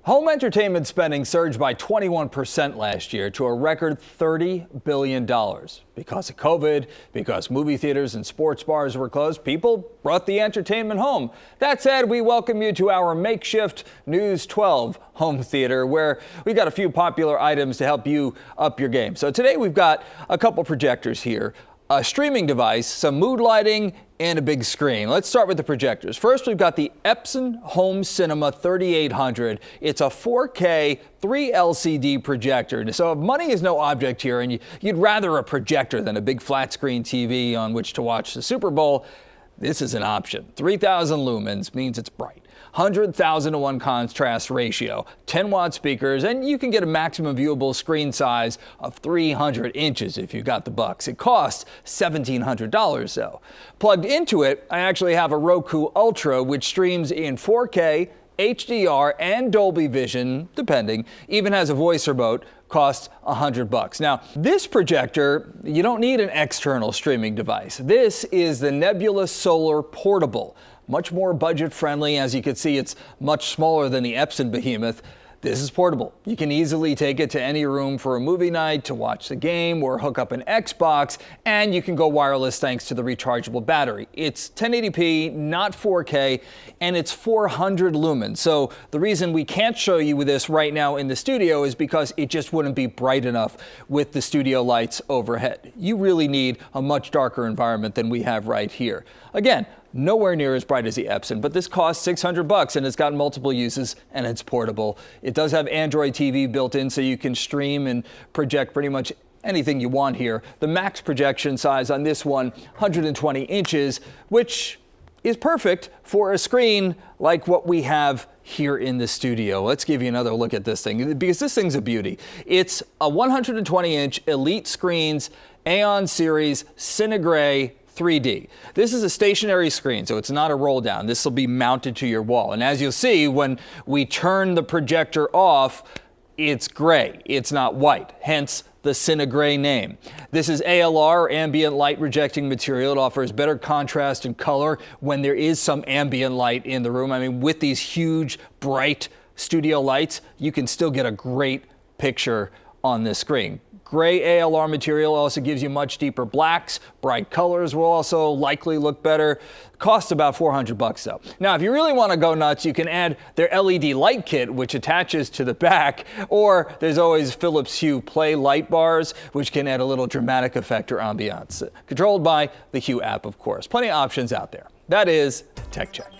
Home entertainment spending surged by 21% last year to a record $30 billion. Because of COVID, because movie theaters and sports bars were closed, people brought the entertainment home. That said, we welcome you to our makeshift News 12 home theater, where we got a few popular items to help you up your game. So today we've got a couple projectors here, a streaming device, some mood lighting, and a big screen. Let's start with the projectors. First, we've got the Epson Home Cinema 3800. It's a 4K 3 LCD projector. So if money is no object here and you'd rather a projector than a big flat screen TV on which to watch the Super Bowl, this is an option. 3,000 lumens means it's bright. 100,000 to 1 contrast ratio, 10-watt speakers, and you can get a maximum viewable screen size of 300 inches if you got the bucks. It costs $1,700 though. Plugged into it, I actually have a Roku Ultra, which streams in 4K, HDR, and Dolby Vision, depending. Even has a voice remote. Costs $100. Now, this projector, you don't need an external streaming device. This is the Nebula Solar Portable. Much more budget friendly. As you can see, it's much smaller than the Epson behemoth. This is portable. You can easily take it to any room for a movie night, to watch the game, or hook up an Xbox, and you can go wireless thanks to the rechargeable battery. It's 1080p, not 4K, and it's 400 lumens. So the reason we can't show you this right now in the studio is because it just wouldn't be bright enough with the studio lights overhead. You really need a much darker environment than we have right here. Again, nowhere near as bright as the Epson, but this costs $600 and it's got multiple uses and it's portable. It does have Android TV built in, so you can stream and project pretty much anything you want here. The max projection size on this one, 120 inches, which is perfect for a screen like what we have here in the studio. Let's give you another look at this thing, because this thing's a beauty. It's a 120-inch Elite Screens Aeon Series CineGrey 3D. This is a stationary screen, so it's not a roll down. This will be mounted to your wall. And as you'll see, when we turn the projector off, it's gray. It's not white, hence the CineGrey name. This is ALR, or Ambient Light Rejecting material. It offers better contrast and color when there is some ambient light in the room. I mean, with these huge, bright studio lights, you can still get a great picture on this screen. Gray ALR material also gives you much deeper blacks. Bright colors will also likely look better. Costs about $400 though. Now, if you really want to go nuts, you can add their LED light kit, which attaches to the back, or there's always Philips Hue Play light bars, which can add a little dramatic effect or ambiance. Controlled by the Hue app, of course. Plenty of options out there. That is Tech Check.